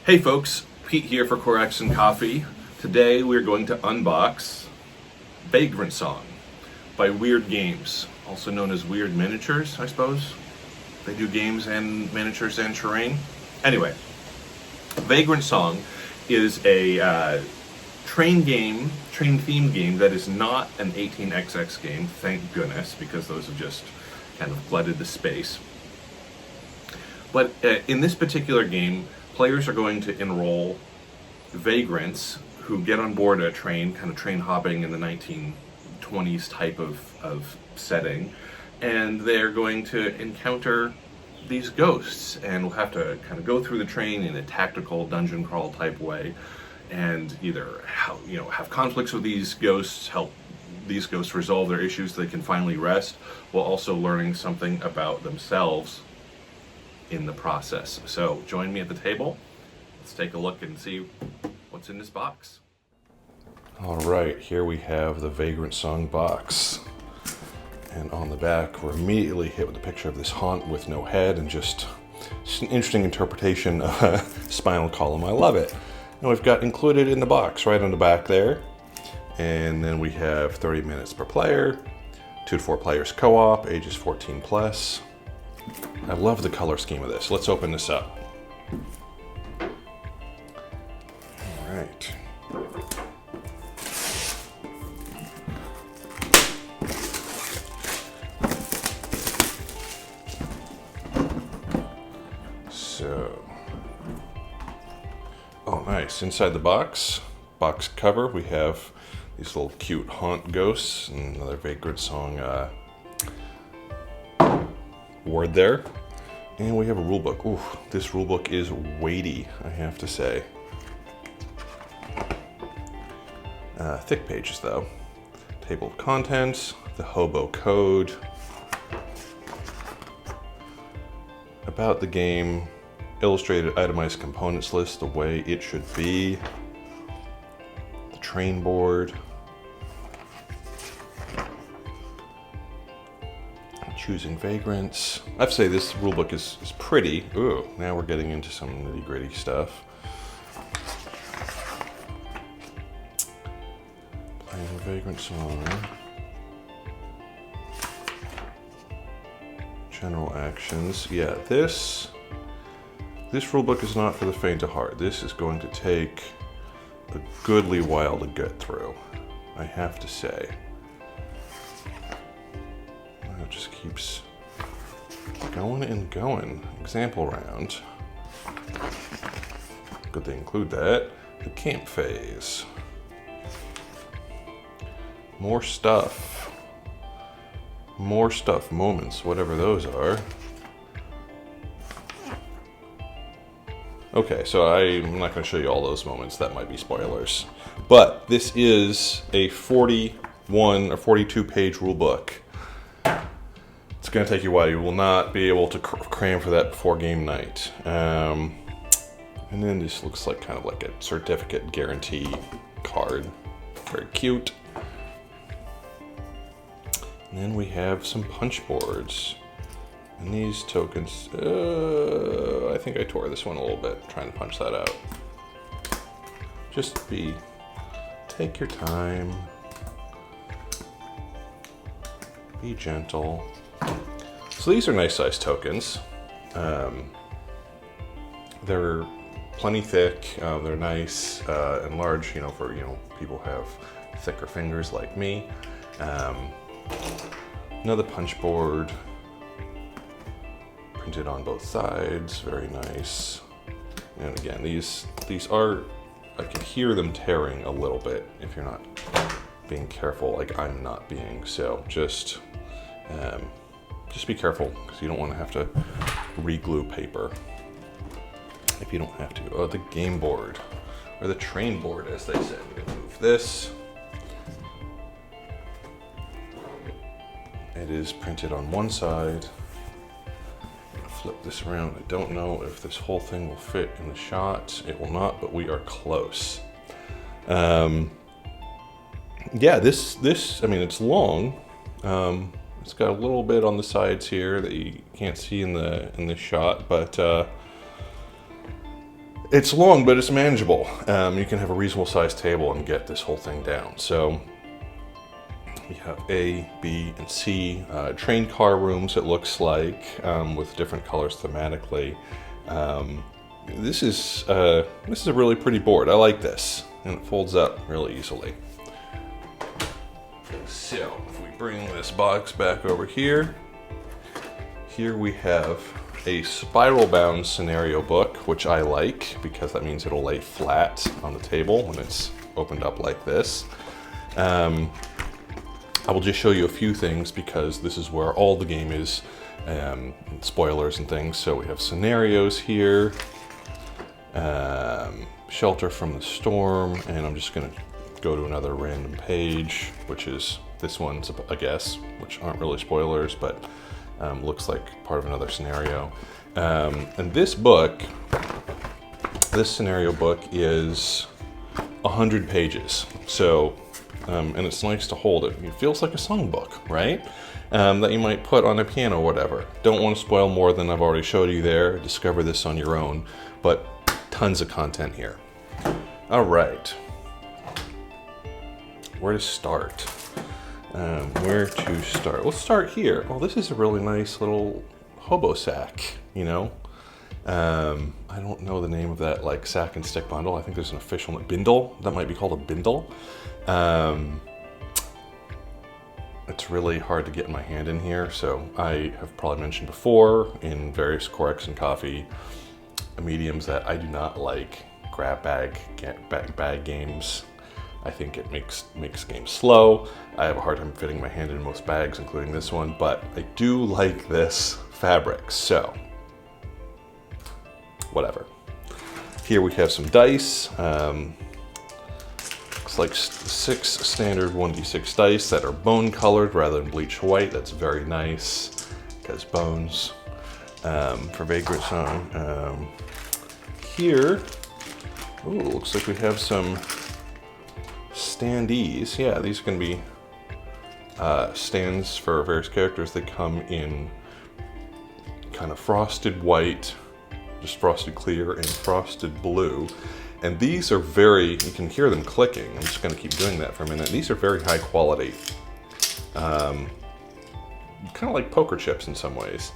Hey folks, Pete here for Corax and Coffee. Today we're going to unbox Vagrantsong by Wyrd Games, also known as Wyrd Miniatures, I suppose. They do games and miniatures and terrain. Anyway, Vagrantsong is a train themed game that is not an 18xx game, thank goodness, because those have just kind of flooded the space. But in this particular game, players are going to enroll vagrants who get on board a train, kind of train hopping in the 1920s type of setting, and they're going to encounter these ghosts, and will have to kind of go through the train in a tactical dungeon crawl type way, and either have conflicts with these ghosts, help these ghosts resolve their issues so they can finally rest, while also learning something about themselves in the process. So join me at the table. Let's take a look and see what's in this box. All right, here we have the Vagrantsong box. And on the back, we're immediately hit with a picture of this haunt with no head and just an interesting interpretation of a spinal column. I love it. And we've got included in the box right on the back there. And then we have 30 minutes per player, 2 to 4 players co-op, ages 14 plus. I love the color scheme of this. Let's open this up. All right. So, oh nice. Inside the box cover, we have these little cute haunt ghosts and another Vagrantsong word there. And we have a rulebook. Ooh, this rulebook is weighty, I have to say. Thick pages though. Table of contents, the hobo code, about the game, illustrated itemized components list the way it should be, the train board, choosing vagrants. I have to say this rulebook is pretty. Ooh, now we're getting into some nitty gritty stuff. Playing Vagrantsong. General actions. Yeah, this rulebook is not for the faint of heart. This is going to take a goodly while to get through, I have to say. It just keeps going and going. Example round. Good they include that. The camp phase. More stuff. More stuff, moments, whatever those are. Okay, so I'm not going to show you all those moments. That might be spoilers. But this is a 41 or 42 page rulebook. It's going to take you a while. You will not be able to cram for that before game night. And then this looks like kind of like a certificate guarantee card. Very cute. And then we have some punch boards. And these tokens, I think I tore this one a little bit trying to punch that out. Take your time. Be gentle. So these are nice sized tokens. They're plenty thick. They're nice and large, for people who have thicker fingers like me. Another punch board, printed on both sides. Very nice. And again, these are, I can hear them tearing a little bit if you're not being careful, like I'm not being. So just be careful, because you don't want to have to re-glue paper if you don't have to. Oh, the game board, or the train board, as they said. We can move this. It is printed on one side. Flip this around. I don't know if this whole thing will fit in the shot. It will not, but we are close. Yeah, this, I mean, it's long. It's got a little bit on the sides here that you can't see in the shot, but It's long, but it's manageable. You can have a reasonable sized table and get this whole thing down. So you have A, B, and C train car rooms, it looks like, with different colors thematically. This is a really pretty board. I like this, and it folds up really easily. So if we bring this box back over here, here we have a spiral bound scenario book, which I like because that means it'll lay flat on the table when it's opened up like this. I will just show you a few things because this is where all the game is, spoilers and things. So we have scenarios here, shelter from the storm, and I'm just going to go to another random page, which is this one's a guess, which aren't really spoilers, but looks like part of another scenario. And this book, this scenario book is 100 pages. So, and it's nice to hold it. It feels like a songbook, right? That you might put on a piano or whatever. Don't want to spoil more than I've already showed you there. Discover this on your own, but tons of content here. All right. Where to start? Let's start here. Well, this is a really nice little hobo sack, you know? I don't know the name of that, like, sack and stick bundle. I think there's an official bindle. That might be called a bindle. It's really hard to get my hand in here, so I have probably mentioned before in various Corax and Coffee mediums that I do not like grab bag games. I think it makes games slow. I have a hard time fitting my hand in most bags, including this one, but I do like this fabric, so whatever. Here we have some dice. Looks like 6 standard 1d6 dice that are bone colored rather than bleach white. That's very nice, because bones. For Vagrantsong. Here, ooh, looks like we have some standees. Yeah, these are going to be stands for various characters. They come in kind of frosted white, just frosted clear, and frosted blue. And these are very, you can hear them clicking. I'm just going to keep doing that for a minute. These are very high quality. Kind of like poker chips in some ways.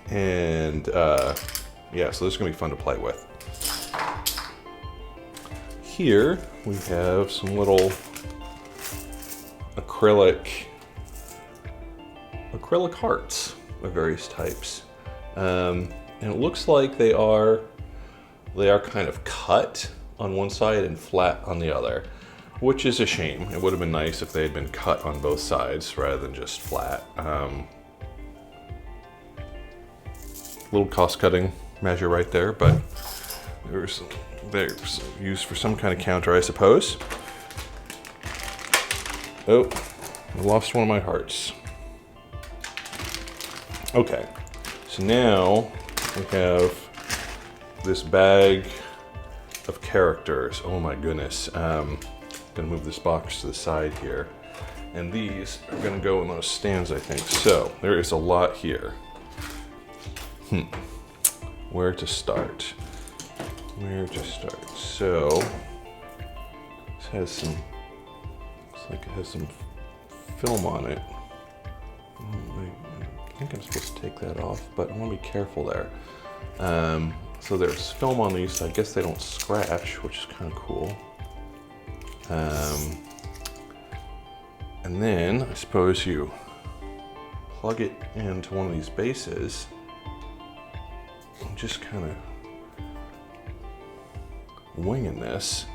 And yeah, so this is going to be fun to play with. Here we have some little acrylic hearts of various types. And it looks like they are kind of cut on one side and flat on the other, which is a shame. It would have been nice if they had been cut on both sides rather than just flat. Little cost-cutting measure right there, but they're used for some kind of counter, I suppose. Oh, I lost one of my hearts. Okay, so now we have this bag of characters. Oh my goodness. I'm gonna move this box to the side here. And these are gonna go in those stands, I think. So there is a lot here. Where to start? So this has some, looks like it has some film on it. I think I'm supposed to take that off, but I want to be careful there. So there's film on these, so I guess they don't scratch, which is kind of cool. And then I suppose you plug it into one of these bases and just kind of winging this,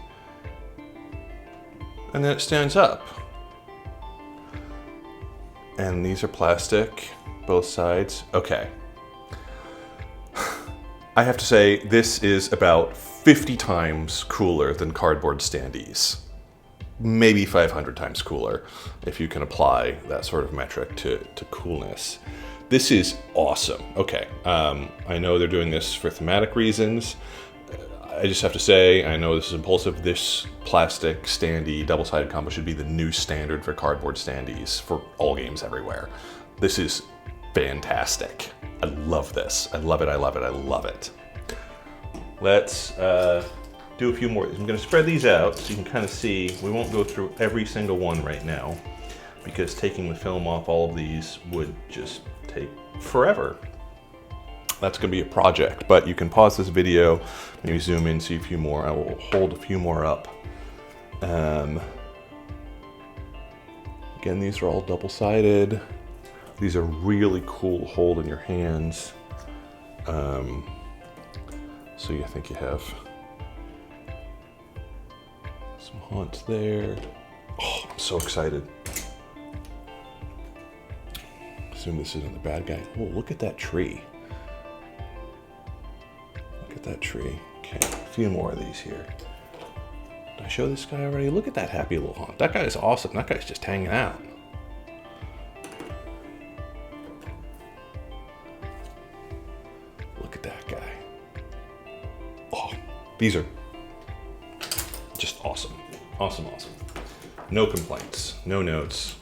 and then it stands up. And these are plastic, both sides. Okay. I have to say, this is about 50 times cooler than cardboard standees. Maybe 500 times cooler, if you can apply that sort of metric to coolness. This is awesome. Okay, I know they're doing this for thematic reasons. I just have to say, I know this is impulsive. This plastic standee double-sided combo should be the new standard for cardboard standees for all games everywhere. This is fantastic. I love this. I love it, I love it, I love it. let's do a few more. I'm going to spread these out so you can kind of see. We won't go through every single one right now because taking the film off all of these would just take forever. That's going to be a project, but you can pause this video, maybe zoom in, see a few more. I will hold a few more up. Again, these are all double-sided. These are really cool to hold in your hands. So I think you have some haunts there. Oh, I'm so excited. Assume this isn't the bad guy. Oh, look at that tree. Look at that tree. Okay, a few more of these here. Did I show this guy already? Look at that happy little haunt. That guy is awesome. That guy's just hanging out. Look at that guy. Oh, these are just awesome. Awesome, awesome. No complaints, no notes.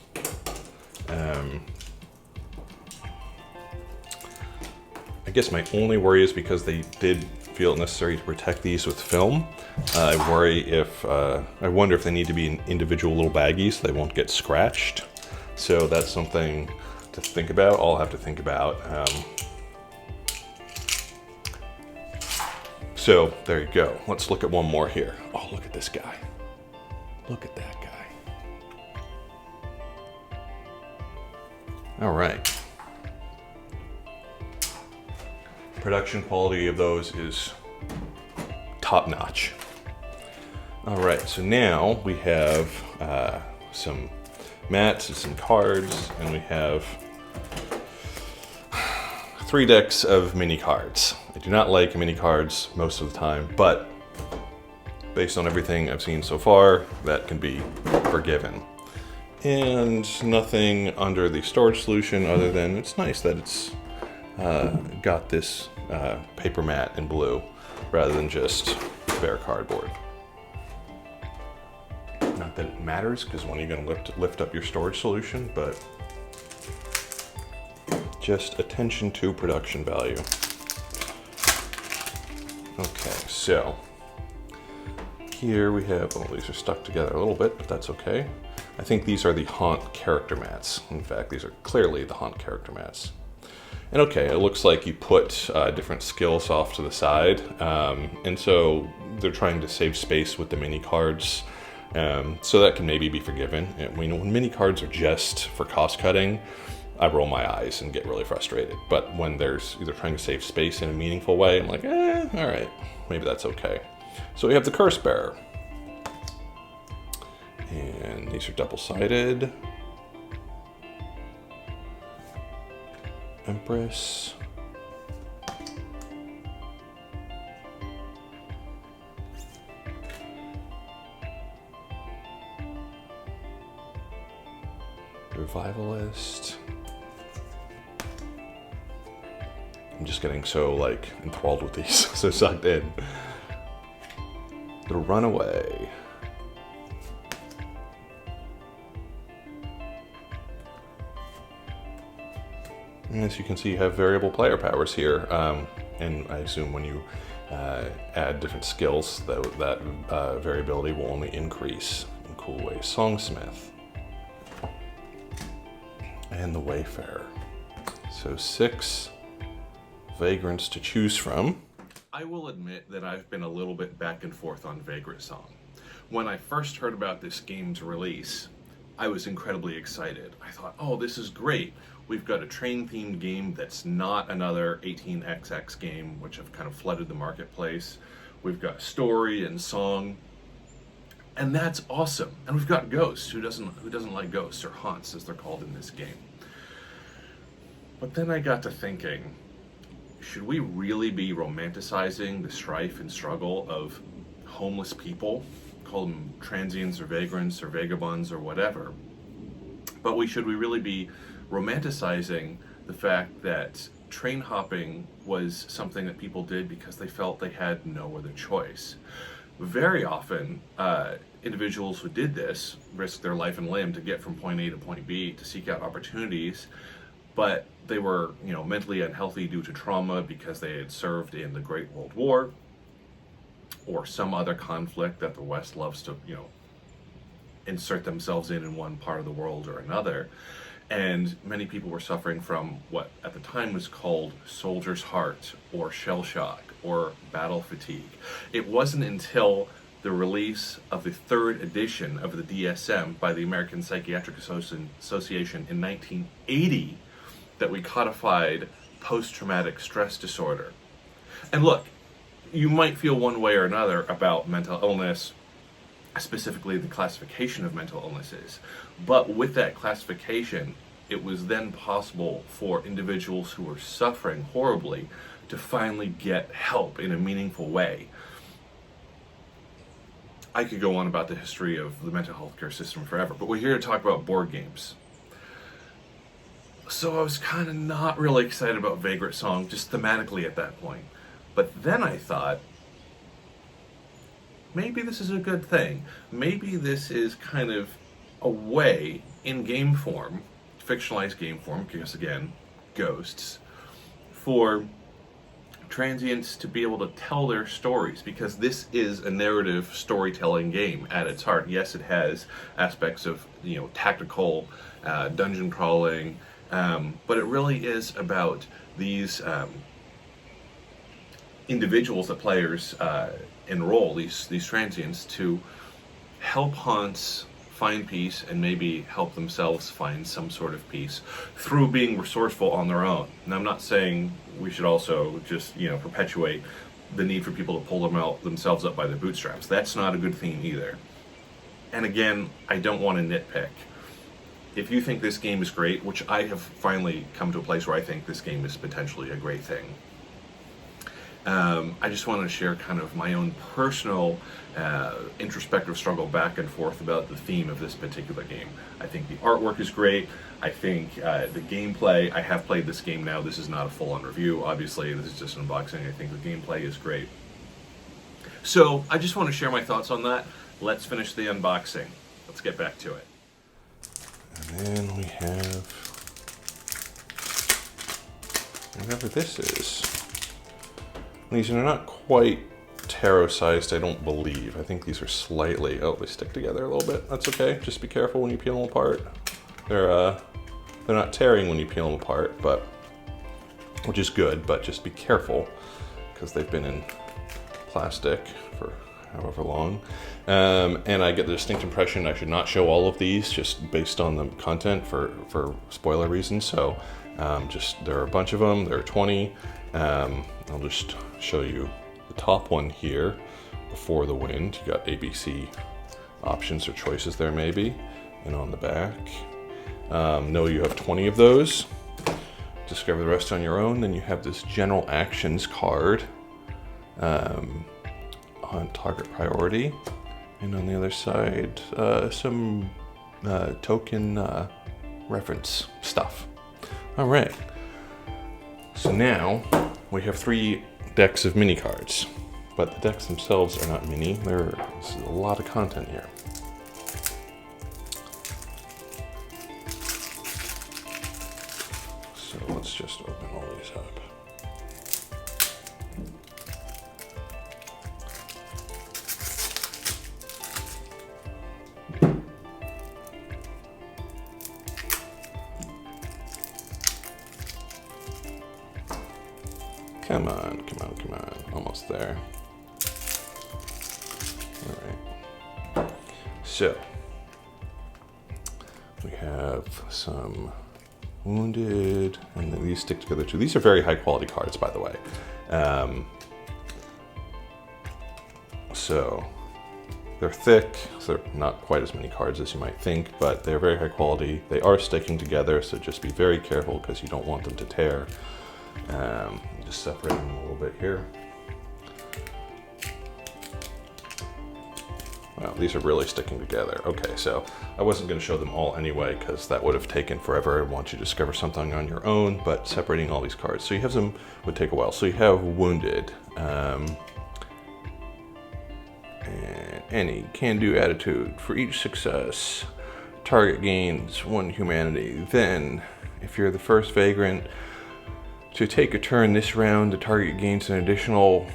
I guess my only worry is because they did feel it necessary to protect these with film. I wonder if they need to be in individual little baggies so they won't get scratched. So that's something to think about. I'll have to think about. So there you go. Let's look at one more here. Oh, look at this guy. Look at that guy. All right. Production quality of those is top notch. All right, so now we have some mats and some cards, and we have 3 decks of mini cards. I do not like mini cards most of the time, but based on everything I've seen so far, that can be forgiven. And nothing under the storage solution other than it's nice that it's got this paper mat in blue rather than just bare cardboard. Not that it matters, because when are you going to lift up your storage solution, but just attention to production value. Okay, so here we have, oh, these are stuck together a little bit, but that's okay. I think these are the haunt character mats. In fact, these are clearly the haunt character mats. And okay, it looks like you put different skills off to the side. And so they're trying to save space with the mini cards. So that can maybe be forgiven. And when mini cards are just for cost cutting, I roll my eyes and get really frustrated. But when there's either trying to save space in a meaningful way, I'm like, all right, maybe that's okay. So we have the Curse Bearer. And these are double-sided. Empress. Revivalist. I'm just getting so like enthralled with these, so sucked in. The Runaway. And as you can see, you have variable player powers here, and I assume when you add different skills, that variability will only increase in cool ways. Songsmith. And the Wayfarer. So 6 vagrants to choose from. I will admit that I've been a little bit back and forth on Vagrantsong. When I first heard about this game's release, I was incredibly excited. I thought, oh, this is great. We've got a train-themed game that's not another 18xx game, which have kind of flooded the marketplace. We've got story and song, and that's awesome. And we've got ghosts. Who doesn't like ghosts, or haunts as they're called in this game? But then I got to thinking, should we really be romanticizing the strife and struggle of homeless people? Call them transients or vagrants or vagabonds or whatever. But should we really be romanticizing the fact that train hopping was something that people did because they felt they had no other choice? Very often, individuals who did this risked their life and limb to get from point A to point B to seek out opportunities, but they were, mentally unhealthy due to trauma because they had served in the Great World War, or some other conflict that the West loves to, insert themselves in one part of the world or another. And many people were suffering from what at the time was called soldier's heart, or shell shock, or battle fatigue. It wasn't until the release of the 3rd edition of the DSM by the American Psychiatric Association in 1980 that we codified post-traumatic stress disorder. And look, you might feel one way or another about mental illness, specifically the classification of mental illnesses. But with that classification, it was then possible for individuals who were suffering horribly to finally get help in a meaningful way. I could go on about the history of the mental health care system forever, but we're here to talk about board games. So I was kind of not really excited about Vagrantsong, just thematically at that point. But then I thought, maybe this is a good thing. Maybe this is kind of a way, in game form, fictionalized game form, because again, ghosts, for transients to be able to tell their stories, because this is a narrative storytelling game at its heart. Yes, it has aspects of tactical dungeon crawling, but it really is about these individuals that players enroll, these transients, to help haunts find peace and maybe help themselves find some sort of peace through being resourceful on their own. And I'm not saying we should also just perpetuate the need for people to pull themselves up by their bootstraps. That's not a good theme either. And again, I don't want to nitpick. If you think this game is great, which I have finally come to a place where I think this game is potentially a great thing, I just wanted to share kind of my own personal introspective struggle back and forth about the theme of this particular game. I think the artwork is great. I think the gameplay, I have played this game now. This is not a full-on review, obviously. This is just an unboxing. I think the gameplay is great. So I just want to share my thoughts on that. Let's finish the unboxing. Let's get back to it. And then we have whatever this is. These are not quite tarot-sized, I don't believe. I think these are slightly... Oh, they stick together a little bit. That's okay. Just be careful when you peel them apart. They're not tearing when you peel them apart, but which is good, but just be careful because they've been in plastic for however long. And I get the distinct impression I should not show all of these just based on the content for spoiler reasons. So there are a bunch of them. There are 20. I'll just show you the top one here, Before the Wind. You got ABC options or choices there maybe. And on the back, know you have 20 of those. Discover the rest on your own. Then you have this general actions card on target priority. And on the other side, some token reference stuff. All right. So now we have 3 decks of mini cards, but the decks themselves are not mini. There's a lot of content here. So let's just open all these up. Come on, come on, come on. Almost there. All right. So, we have some wounded, and then these stick together too. These are very high quality cards, by the way. So, they're thick, so they're not quite as many cards as you might think, but they're very high quality. They are sticking together, so just be very careful because you don't want them to tear. Just separate them a little bit here. Wow, these are really sticking together. Okay, so I wasn't going to show them all anyway because that would have taken forever. I want you to discover something on your own, but separating all these cards. So you have some, would take a while. So you have Wounded. And any can-do attitude. For each success, target gains 1 humanity. Then, if you're the first vagrant to take a turn this round, the target gains an additional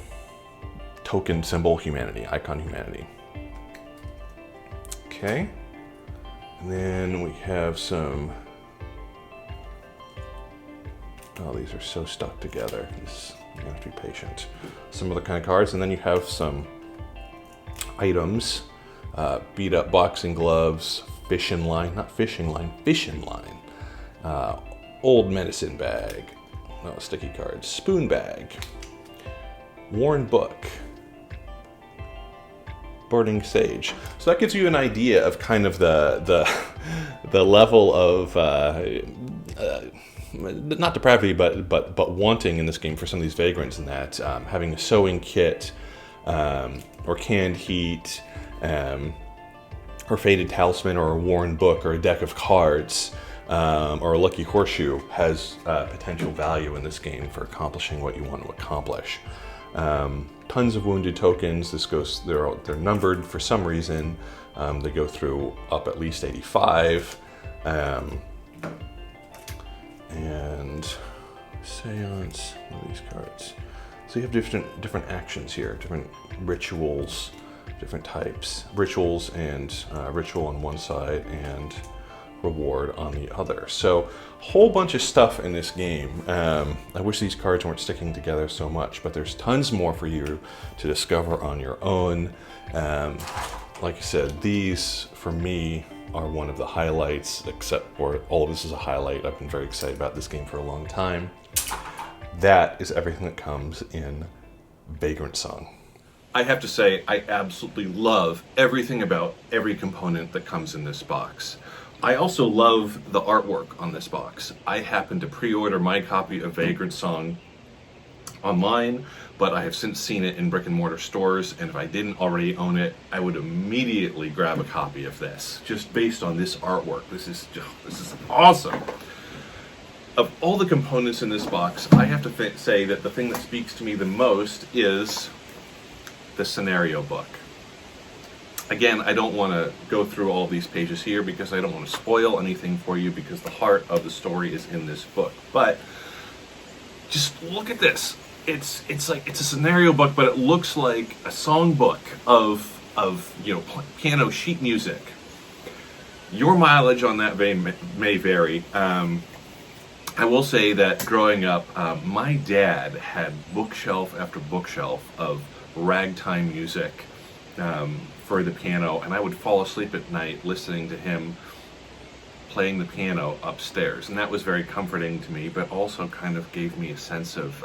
token symbol humanity, icon humanity. Okay, and then we have some, oh, these are so stuck together. You have to be patient. Some other kind of cards, and then you have some items, beat up boxing gloves, fishing line, not fishing line, fishing line, old medicine bag, no, sticky cards, spoon bag, worn book, burning sage. So that gives you an idea of kind of the level of not depravity, but wanting in this game for some of these vagrants, in that having a sewing kit, or canned heat, or faded talisman, or a worn book, or a deck of cards, or a lucky horseshoe has potential value in this game for accomplishing what you want to accomplish. Tons of wounded tokens. This goes, they're numbered for some reason. They go through up at least 85. And seance, what are these cards? So you have different actions here, different rituals, different types. Rituals and ritual on one side and reward on the other. So a whole bunch of stuff in this game. I wish these cards weren't sticking together so much, but there's tons more for you to discover on your own. Like I said, these for me are one of the highlights, except for all of this is a highlight. I've been very excited about this game for a long time. That is everything that comes in Vagrantsong. I have to say, I absolutely love everything about every component that comes in this box. I also love the artwork on this box. I happen to pre-order my copy of Vagrantsong online, but I have since seen it in brick and mortar stores, and if I didn't already own it, I would immediately grab a copy of this, just based on this artwork. This is awesome. Of all the components in this box, I have to say that the thing that speaks to me the most is the scenario book. Again, I don't want to go through all these pages here because I don't want to spoil anything for you, because the heart of the story is in this book. But just look at this. It's like it's a scenario book, but it looks like a songbook of piano sheet music. Your mileage on that may vary. I will say that growing up, my dad had bookshelf after bookshelf of ragtime music for the piano, and I would fall asleep at night listening to him playing the piano upstairs, and that was very comforting to me, but also kind of gave me a sense of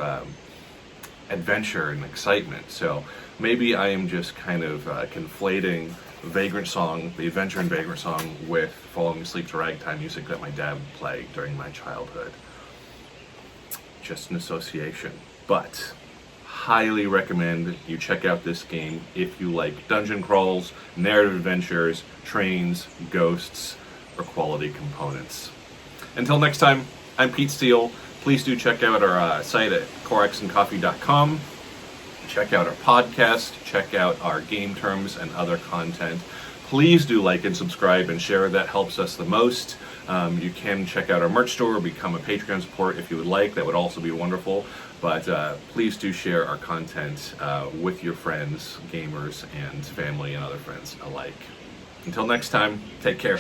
adventure and excitement. So maybe I am just kind of conflating Vagrantsong, the adventure in Vagrantsong, with falling asleep to ragtime music that my dad would play during my childhood. Just an association, but highly recommend you check out this game if you like dungeon crawls, narrative adventures, trains, ghosts, or quality components. Until next time, I'm Pete Steele. Please do check out our site at coraxandcoffee.com. Check out our podcast, check out our game terms and other content. Please do like and subscribe and share. That helps us the most. You can check out our merch store or become a Patreon support if you would like. That would also be wonderful. But please do share our content with your friends, gamers, and family and other friends alike. Until next time, take care.